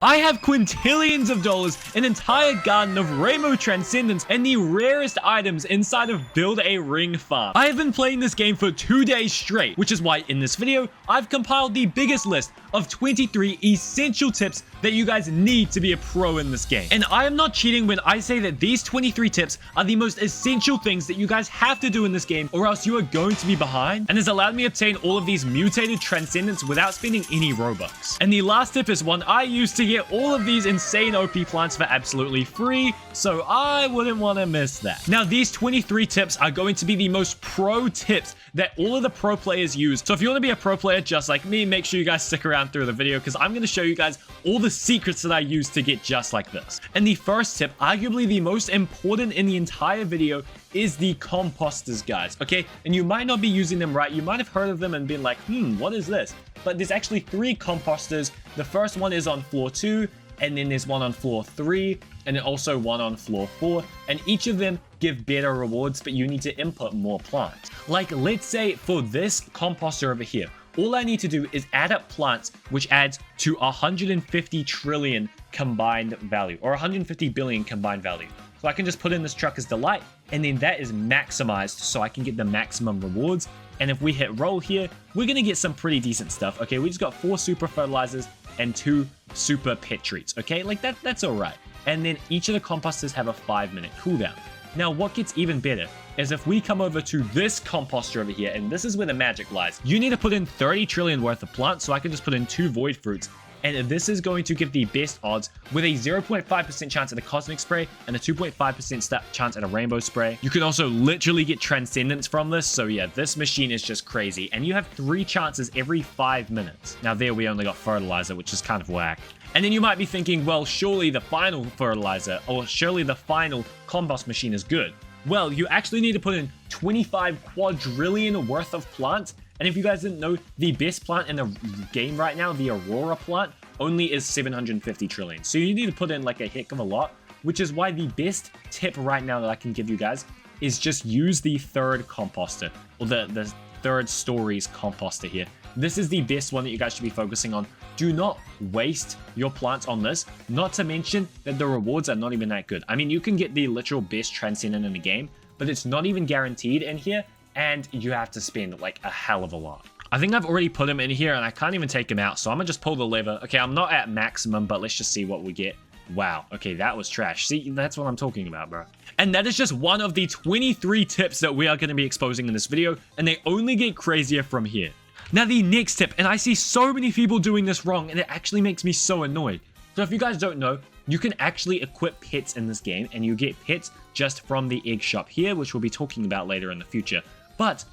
I have quintillions of dollars, an entire garden of rainbow transcendence, and the rarest items inside of Build a Ring Farm. I have been playing this game for 2 days straight, which is why in this video, I've compiled the biggest list of 23 essential tips that you guys need to be a pro in this game. And I am not cheating when I say that these 23 tips are the most essential things that you guys have to do in this game, or else you are going to be behind, and has allowed me to obtain all of these mutated transcendence without spending any Robux. And the last tip is one I used to get all of these insane OP plants for absolutely free, so I wouldn't want to miss that. Now, these 23 tips are going to be the most pro tips that all of the pro players use. So if you want to be a pro player just like me, make sure you guys stick around through the video, because I'm going to show you guys all the secrets that I use to get just like this. And the first tip, arguably the most important in the entire video, is the composters, guys. Okay, and you might not be using them right. You might have heard of them and been like, what is this? But there's actually 3 composters. The first one is on floor 2, and then there's one on floor 3, and then also one on floor 4, and each of them give better rewards, but you need to input more plants. Like, let's say for this composter over here, all I need to do is add up plants, which adds to 150 trillion combined value, or 150 billion combined value. So I can just put in this truck as delight, and then that is maximized so I can get the maximum rewards. And if we hit roll here, we're going to get some pretty decent stuff. Okay, we just got 4 super fertilizers and 2 super pet treats. Okay, like that's all right. And then each of the composters have a 5-minute cooldown. Now, what gets even better is if we come over to this composter over here, and this is where the magic lies. You need to put in 30 trillion worth of plants, so I can just put in 2 void fruits. And this is going to give the best odds with a 0.5% chance at a cosmic spray and a 2.5% chance at a rainbow spray. You can also literally get transcendence from this. So yeah, this machine is just crazy. And you have 3 chances every 5 minutes. Now there we only got fertilizer, which is kind of whack. And then you might be thinking, well, surely the final fertilizer or surely the final compost machine is good. Well, you actually need to put in 25 quadrillion worth of plants. And if you guys didn't know, the best plant in the game right now, the aurora plant, only is 750 trillion. So you need to put in like a heck of a lot, which is why the best tip right now that I can give you guys is just use the third composter, or the third stories composter here. This is the best one that you guys should be focusing on. Do not waste your plants on this, not to mention that the rewards are not even that good. I mean, you can get the literal best transcendent in the game, but it's not even guaranteed in here, and you have to spend like a hell of a lot. I think I've already put him in here and I can't even take him out, so I'm gonna just pull the lever. Okay, I'm not at maximum, but let's just see what we get. Wow, okay, that was trash. See, that's what I'm talking about, bro. And that is just one of the 23 tips that we are going to be exposing in this video, and they only get crazier from here. Now, the next tip, and I see so many people doing this wrong, and it actually makes me so annoyed. So if you guys don't know, you can actually equip pets in this game, and you get pets just from the egg shop here, which we'll be talking about later in the future. But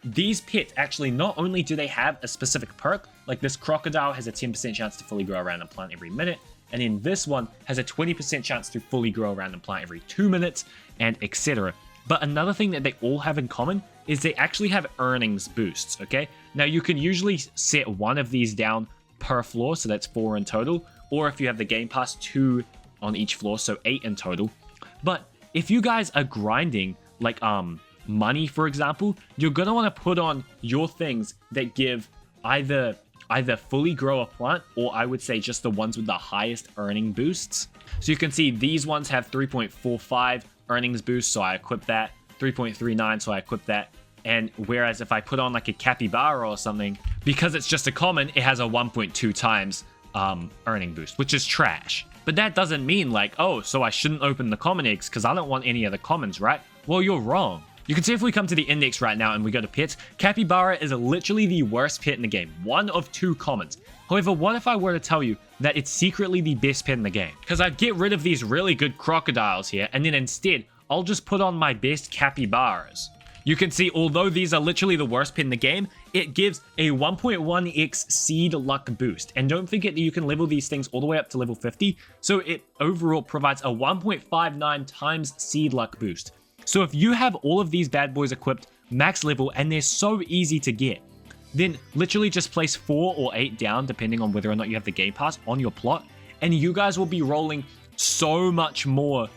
these pets actually, not only do they have a specific perk, like this crocodile has a 10% chance to fully grow a random plant every minute, and then this one has a 20% chance to fully grow a random plant every 2 minutes, and etc. But another thing that they all have in common is they actually have earnings boosts, okay? Now, you can usually set one of these down per floor, so that's 4 in total, or if you have the game pass, 2 on each floor, so 8 in total. But if you guys are grinding, like money, for example, you're gonna want to put on your things that give either fully grow a plant, or I would say just the ones with the highest earning boosts. So you can see these ones have 3.45 earnings boost, so I equip that, 3.39, so I equip that. And whereas if I put on like a capybara or something, because it's just a common, it has a 1.2 times earning boost, which is trash. But that doesn't mean like, oh, so I shouldn't open the common eggs because I don't want any of the commons, right? Well, you're wrong. You can see if we come to the index right now and we go to pets, capybara is literally the worst pet in the game. 1 of 2 commons. However, what if I were to tell you that it's secretly the best pet in the game? Because I'd get rid of these really good crocodiles here, and then instead, I'll just put on my best capybaras. You can see, although these are literally the worst pet in the game, it gives a 1.1x seed luck boost. And don't forget that you can level these things all the way up to level 50, so it overall provides a 1.59 times seed luck boost. So if you have all of these bad boys equipped max level, and they're so easy to get, then literally just place 4 or 8 down, depending on whether or not you have the game pass, on your plot, and you guys will be rolling so much more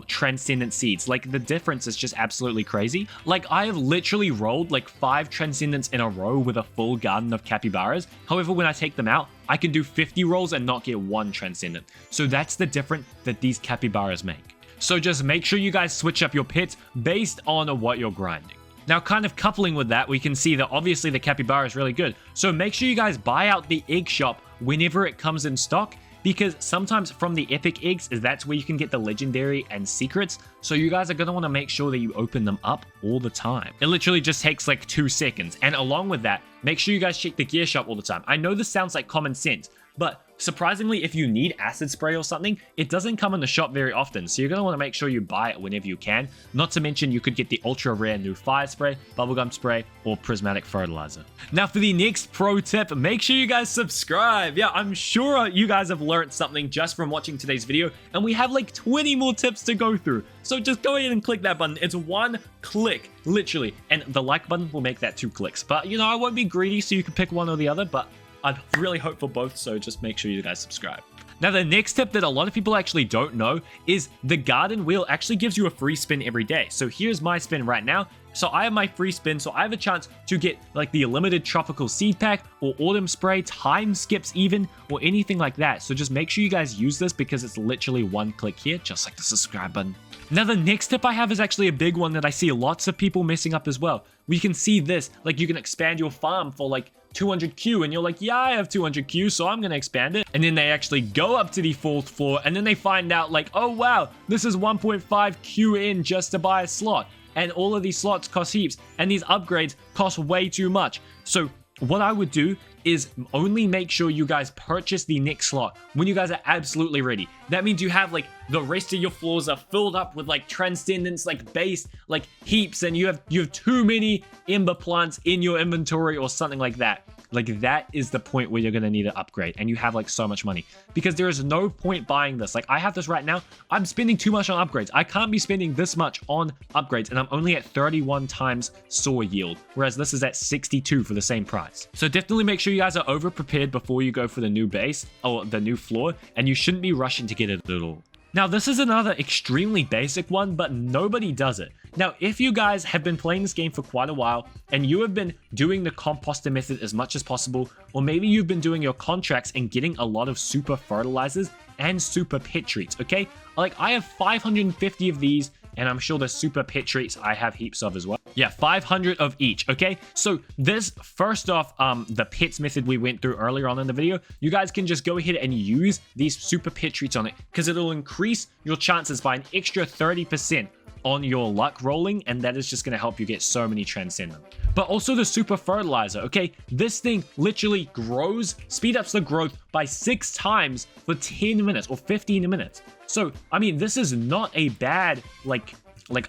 transcendent seeds. Like, the difference is just absolutely crazy. Like, I have literally rolled like 5 transcendents in a row with a full garden of capybaras. However, when I take them out, I can do 50 rolls and not get 1 transcendent. So that's the difference that these capybaras make. So just make sure you guys switch up your pets based on what you're grinding. Now, kind of coupling with that, we can see that obviously the capybara is really good. So make sure you guys buy out the egg shop whenever it comes in stock, because sometimes from the epic eggs, that's where you can get the legendary and secrets. So you guys are going to want to make sure that you open them up all the time. It literally just takes like 2 seconds. And along with that, make sure you guys check the gear shop all the time. I know this sounds like common sense, but surprisingly, if you need acid spray or something, it doesn't come in the shop very often. So you're going to want to make sure you buy it whenever you can. Not to mention, you could get the ultra rare new fire spray, bubblegum spray, or prismatic fertilizer. Now for the next pro tip, make sure you guys subscribe. Yeah, I'm sure you guys have learned something just from watching today's video, and we have like 20 more tips to go through. So just go ahead and click that button. It's 1 click, literally. And the like button will make that 2 clicks. But you know, I won't be greedy, so you can pick one or the other, but I'd really hope for both, so just make sure you guys subscribe. Now, the next tip that a lot of people actually don't know is the garden wheel actually gives you a free spin every day. So here's my spin right now. So I have my free spin, so I have a chance to get like the limited tropical seed pack or autumn spray, time skips even, or anything like that. So just make sure you guys use this because it's literally 1 click here, just like the subscribe button. Now, the next tip I have is actually a big one that I see lots of people messing up as well. We can see this, like you can expand your farm for like 200Q, and you're like, yeah, I have 200Q, so I'm gonna expand it. And then they actually go up to the 4th floor, and then they find out like, oh wow, this is 1.5Q in just to buy a slot. And all of these slots cost heaps, and these upgrades cost way too much. So what I would do is only make sure you guys purchase the next slot when you guys are absolutely ready. That means you have like the rest of your floors are filled up with like transcendence, like base, like heaps, and you have too many ember plants in your inventory or something like that. Like, that is the point where you're going to need an upgrade, and you have like so much money, because there is no point buying this. Like, I have this right now. I'm spending too much on upgrades. I can't be spending this much on upgrades, and I'm only at 31 times soar yield, whereas this is at 62 for the same price. So definitely make sure you guys are over prepared before you go for the new base or the new floor, and you shouldn't be rushing to get it at all. Now, this is another extremely basic one, but nobody does it. Now, if you guys have been playing this game for quite a while, and you have been doing the composter method as much as possible, or maybe you've been doing your contracts and getting a lot of super fertilizers and super pet treats, okay? Like, I have 550 of these, and I'm sure the super pet treats I have heaps of as well. Yeah, 500 of each, okay? So this, first off, the pets method we went through earlier on in the video, you guys can just go ahead and use these super pet treats on it, because it'll increase your chances by an extra 30% on your luck rolling, and that is just going to help you get so many transcendent. But also the super fertilizer, okay? This thing literally grows, speed ups the growth by 6 times for 10 minutes or 15 minutes. So, I mean, this is not a bad, like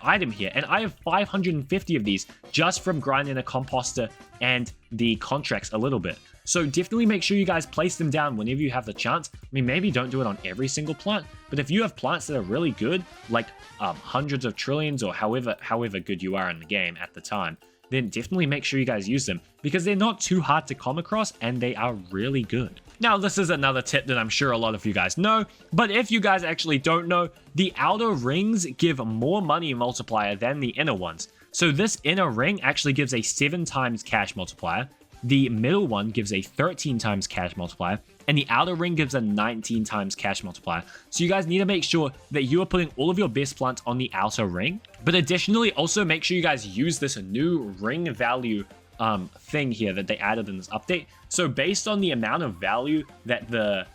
item here, and I have 550 of these just from grinding a composter and the contracts a little bit. So definitely make sure you guys place them down whenever you have the chance. I mean, maybe don't do it on every single plant, but if you have plants that are really good, like hundreds of trillions or however good you are in the game at the time, then definitely make sure you guys use them, because they're not too hard to come across and they are really good. Now, this is another tip that I'm sure a lot of you guys know, but if you guys actually don't know, the outer rings give more money multiplier than the inner ones. So this inner ring actually gives a 7 times cash multiplier. The middle one gives a 13 times cash multiplier, and the outer ring gives a 19 times cash multiplier. So you guys need to make sure that you are putting all of your best plants on the outer ring. But additionally, also make sure you guys use this new ring value thing here that they added in this update. So based on the amount of value that the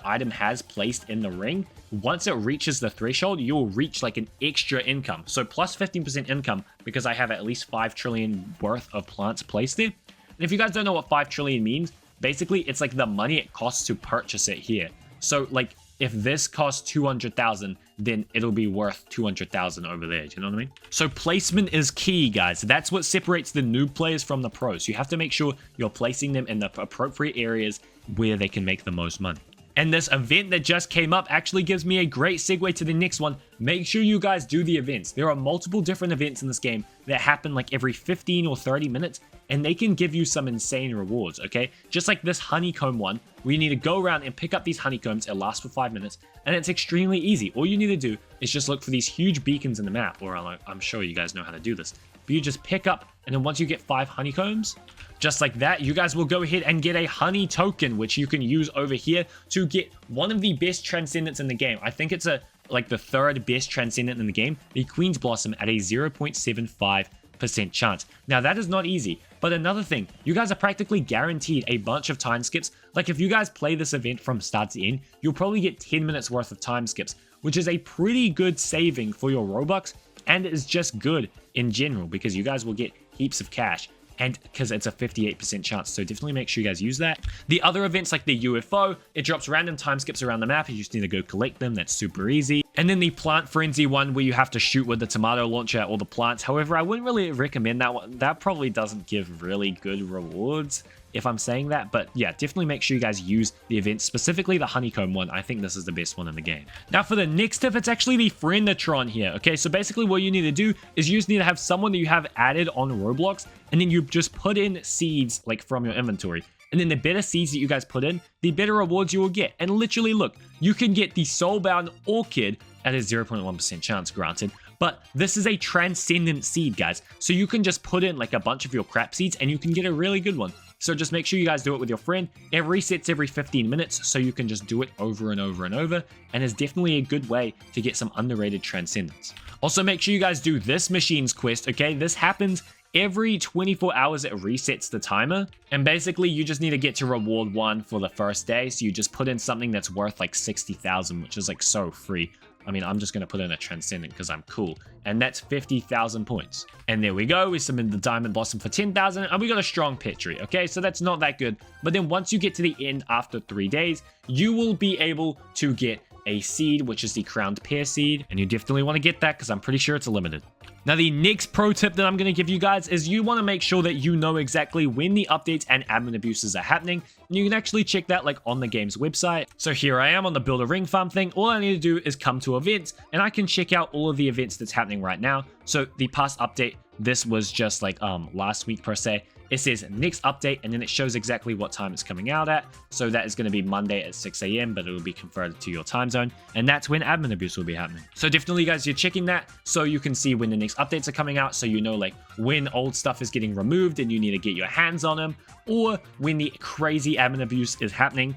item has placed in the ring, once it reaches the threshold, you'll reach like an extra income. So plus 15% income, because I have at least 5 trillion worth of plants placed there. And if you guys don't know what 5 trillion means, basically it's like the money it costs to purchase it here. So like if this costs 200,000, then it'll be worth 200,000 over there. Do you know what I mean? So placement is key, guys. That's what separates the noob players from the pros. You have to make sure you're placing them in the appropriate areas where they can make the most money. And this event that just came up actually gives me a great segue to the next one. Make sure you guys do the events. There are multiple different events in this game that happen like every 15 or 30 minutes. and they can give you some insane rewards, okay? Just like this honeycomb one, where you need to go around and pick up these honeycombs. It lasts for 5 minutes, and it's extremely easy. All you need to do is just look for these huge beacons in the map, or I'm sure you guys know how to do this. But you just pick up, and then once you get 5 honeycombs, just like that, you guys will go ahead and get a honey token, which you can use over here to get one of the best transcendents in the game. I think it's like the 3rd best transcendent in the game, the Queen's Blossom, at a 0.75% chance. Now that is not easy, but another thing, you guys are practically guaranteed a bunch of time skips. Like if you guys play this event from start to end, you'll probably get 10 minutes worth of time skips, which is a pretty good saving for your Robux, and it is just good in general because you guys will get heaps of cash, and because it's a 58% chance, so definitely make sure you guys use that. The other events like the UFO, it drops random time skips around the map. You just need to go collect them. That's super easy. And then the plant frenzy one, where you have to shoot with the tomato launcher at all the plants. However, I wouldn't really recommend that one. That probably doesn't give really good rewards, if I'm saying that. But yeah, definitely make sure you guys use the event, specifically the honeycomb one. I think this is the best one in the game. Now for the next tip, it's actually the friendatron here. Okay, so basically what you need to do is you just need to have someone that you have added on Roblox, and then you just put in seeds like from your inventory. And then the better seeds that you guys put in, the better rewards you will get. And literally look, you can get the soulbound orchid at a 0.1% chance, granted. But this is a transcendent seed, guys. So you can just put in like a bunch of your crap seeds and you can get a really good one. So just make sure you guys do it with your friend. It resets every 15 minutes, so you can just do it over and over and over. And it's definitely a good way to get some underrated transcendence. Also, make sure you guys do this machine's quest, okay? This happens every 24 hours. It resets the timer, and basically you just need to get to reward 1 for the first day. So you just put in something that's worth like 60,000, which is like so free. I mean, I'm just going to put in a transcendent because I'm cool, and that's 50,000 points. And there we go, we submitted the diamond blossom for 10,000, and we got a strong petri. Okay, so that's not that good, but then once you get to the end after 3 days, you will be able to get a seed, which is the crowned pear seed, and you definitely want to get that because I'm pretty sure it's limited. Now, the next pro tip that I'm going to give you guys is you want to make sure that you know exactly when the updates and admin abuses are happening. And you can actually check that like on the game's website. So here I am on the build a ring farm thing. All I need to do is come to events, and I can check out all of the events that's happening right now. So the past update, this was just like last week per se. It says next update, and then it shows exactly what time it's coming out at. So that is going to be Monday at 6 a.m, but it will be converted to your time zone. And that's when admin abuse will be happening. So definitely, guys, you're checking that so you can see when the next updates are coming out. So you know like when old stuff is getting removed and you need to get your hands on them, or when the crazy admin abuse is happening,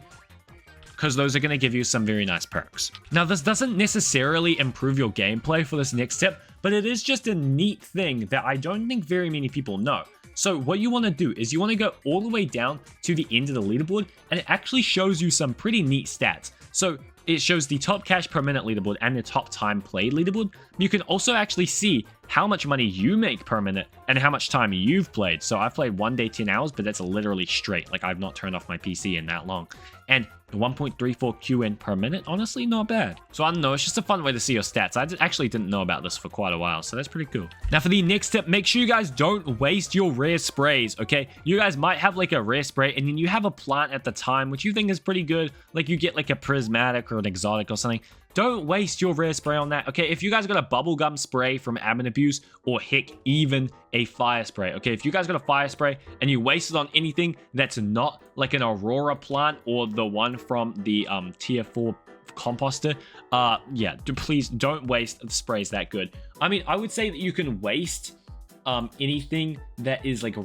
because those are going to give you some very nice perks. Now, this doesn't necessarily improve your gameplay for this next tip, but it is just a neat thing that I don't think very many people know. So what you want to do is you want to go all the way down to the end of the leaderboard, and it actually shows you some pretty neat stats. So it shows the top cash per minute leaderboard and the top time played leaderboard. You can also actually see how much money you make per minute and how much time you've played. So I've played 1 day 10 hours, but that's literally straight. Like I've not turned off my PC in that long. And 1.34 QN per minute, honestly, not bad. So I don't know, it's just a fun way to see your stats. I actually didn't know about this for quite a while, so that's pretty cool. Now for the next tip, make sure you guys don't waste your rare sprays, okay? You guys might have like a rare spray and then you have a plant at the time, which you think is pretty good. Like you get like a prismatic or an exotic or something. Don't waste your rare spray on that, okay? If you guys got a bubblegum spray from admin abuse, or heck, even a fire spray, okay? If you guys got a fire spray and you waste it on anything that's not like an aurora plant or the one from the tier 4 composter, yeah, please don't waste sprays that good. I mean, I would say that you can waste anything that is like a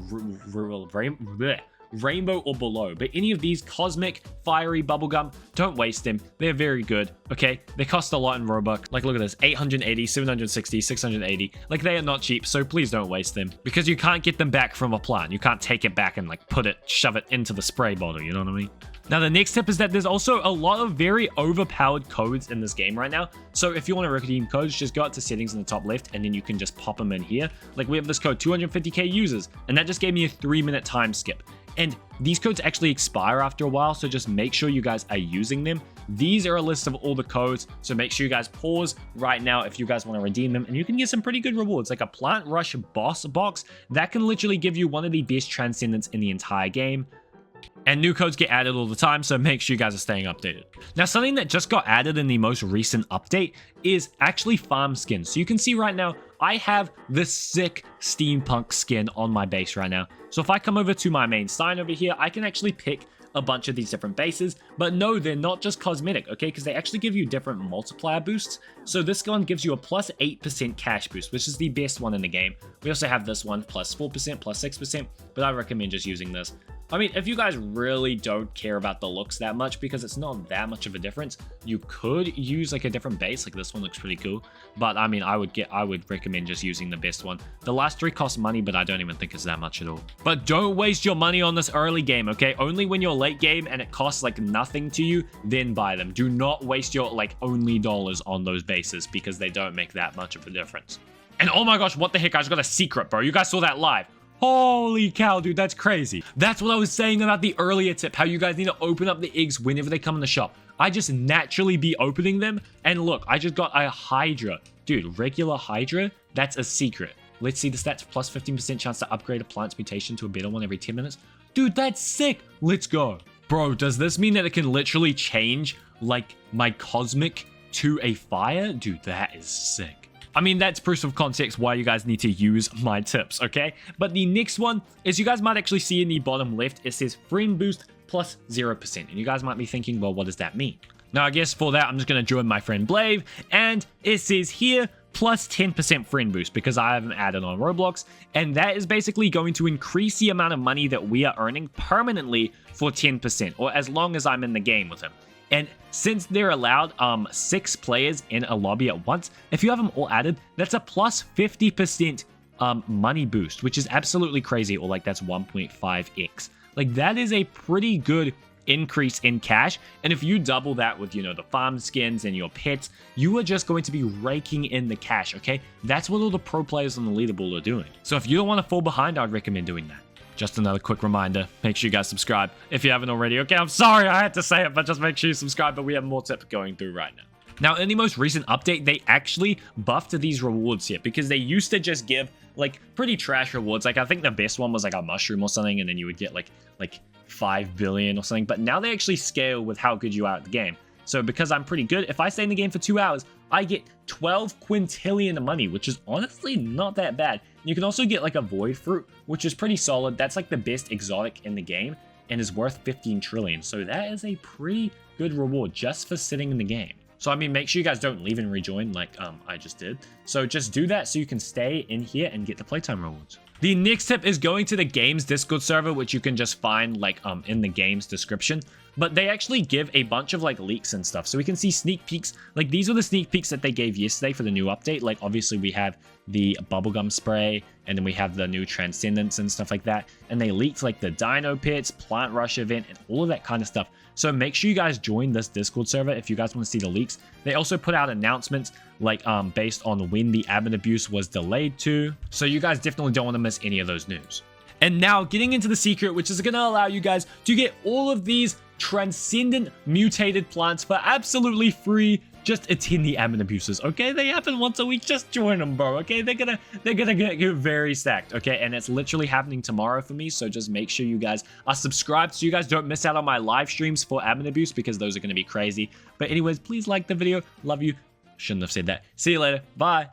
rainbow or below, but any of these cosmic fiery bubblegum, don't waste them. They're very good, okay? They cost a lot in Robux. Like look at this, 880, 760, 680. Like they are not cheap, so please don't waste them, because you can't get them back from a plant. You can't take it back and like shove it into the spray bottle, you know what I mean? Now the next tip is that there's also a lot of very overpowered codes in this game right now. So if you want to redeem codes, just go up to settings in the top left and then you can just pop them in here. Like we have this code 250k users, and that just gave me a 3-minute time skip. And these codes actually expire after a while, so just make sure you guys are using them. These are a list of all the codes, so make sure you guys pause right now if you guys want to redeem them, and you can get some pretty good rewards, like a Plant Rush boss box that can literally give you one of the best transcendents in the entire game. And new codes get added all the time, so make sure you guys are staying updated. Now, something that just got added in the most recent update is actually farm skins. So you can see right now, I have the sick steampunk skin on my base right now. So if I come over to my main sign over here, I can actually pick a bunch of these different bases, but no, they're not just cosmetic, okay, because they actually give you different multiplier boosts. So this one gives you a plus 8% cash boost, which is the best one in the game. We also have this one plus 4%, plus 6%, but I recommend just using this. I mean, if you guys really don't care about the looks that much, because it's not that much of a difference, you could use like a different base. Like this one looks pretty cool, but I mean, I would recommend just using the best one. The last three cost money, but I don't even think it's that much at all. But don't waste your money on this early game, okay? Only when you're late game and it costs like nothing to you, then buy them. Do not waste your like only dollars on those bases, because they don't make that much of a difference. And oh my gosh, what the heck? I just got a secret, bro. You guys saw that live. Holy cow, dude, that's crazy. That's what I was saying about the earlier tip, how you guys need to open up the eggs whenever they come in the shop. I just naturally be opening them, and look, I just got a Hydra. Dude, regular Hydra, that's a secret. Let's see the stats, plus 15% chance to upgrade a plant's mutation to a better one every 10 minutes. Dude, that's sick. Let's go. Bro, does this mean that it can literally change, like, my cosmic to a fire? Dude, that is sick. I mean, that's proof of context why you guys need to use my tips, okay? But the next one is, you guys might actually see in the bottom left, it says friend boost plus 0%. And you guys might be thinking, well, what does that mean? Now, I guess for that, I'm just going to join my friend Blave, and it says here, plus 10% friend boost, because I haven't added on Roblox, and that is basically going to increase the amount of money that we are earning permanently for 10%, or as long as I'm in the game with him. And since they're allowed 6 players in a lobby at once, if you have them all added, that's a plus 50% money boost, which is absolutely crazy, or like that's 1.5x. Like that is a pretty good increase in cash, and if you double that with, you know, the farm skins and your pets, you are just going to be raking in the cash, okay? That's what all the pro players on the leaderboard are doing. So if you don't want to fall behind, I'd recommend doing that. Just another quick reminder, make sure you guys subscribe if you haven't already. Okay, I'm sorry I had to say it, but just make sure you subscribe, but we have more tips going through right now. Now, in the most recent update, they actually buffed these rewards here, because they used to just give like pretty trash rewards. Like I think the best one was like a mushroom or something, and then you would get like 5 billion or something. But now they actually scale with how good you are at the game. So because I'm pretty good, if I stay in the game for 2 hours, I get 12 quintillion of money, which is honestly not that bad. You can also get like a void fruit, which is pretty solid. That's like the best exotic in the game and is worth 15 trillion. So that is a pretty good reward just for sitting in the game. So I mean, make sure you guys don't leave and rejoin like I just did. So just do that so you can stay in here and get the playtime rewards. The next tip is going to the game's Discord server, which you can just find like in the game's description. But they actually give a bunch of like leaks and stuff. So we can see sneak peeks. Like these are the sneak peeks that they gave yesterday for the new update. Like obviously we have the bubblegum spray, and then we have the new transcendence and stuff like that. And they leaked like the dino pits, plant rush event, and all of that kind of stuff. So make sure you guys join this Discord server if you guys want to see the leaks. They also put out announcements like based on when the admin abuse was delayed to. So you guys definitely don't want to miss any of those news. And now getting into the secret, which is going to allow you guys to get all of these transcendent mutated plants for absolutely free. Just attend the admin abuses, okay? They happen once a week. Just join them, bro, okay? They're gonna get very stacked, okay? And it's literally happening tomorrow for me, so just make sure you guys are subscribed so you guys don't miss out on my live streams for admin abuse, because those are gonna be crazy. But anyways, please like the video. Love you. Shouldn't have said that. See you later. Bye.